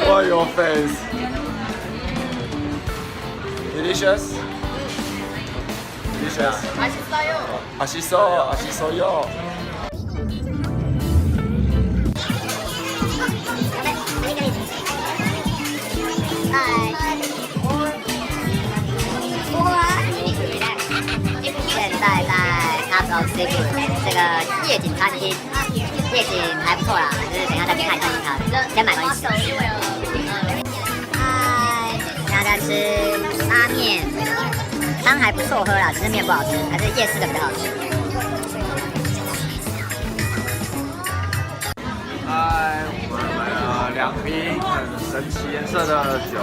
What your face? Delicious? Delicious. 맛있어요. 맛있어요.现在在 Top of City 这个夜景餐厅，夜景还不错啦，就是等一下再去看一下其他的，先买东西吃。嗨，现在在吃拉面，汤还不错喝啦，只是面不好吃，还是夜市的比较好吃。嗨，我们买了2瓶很神奇颜色的酒。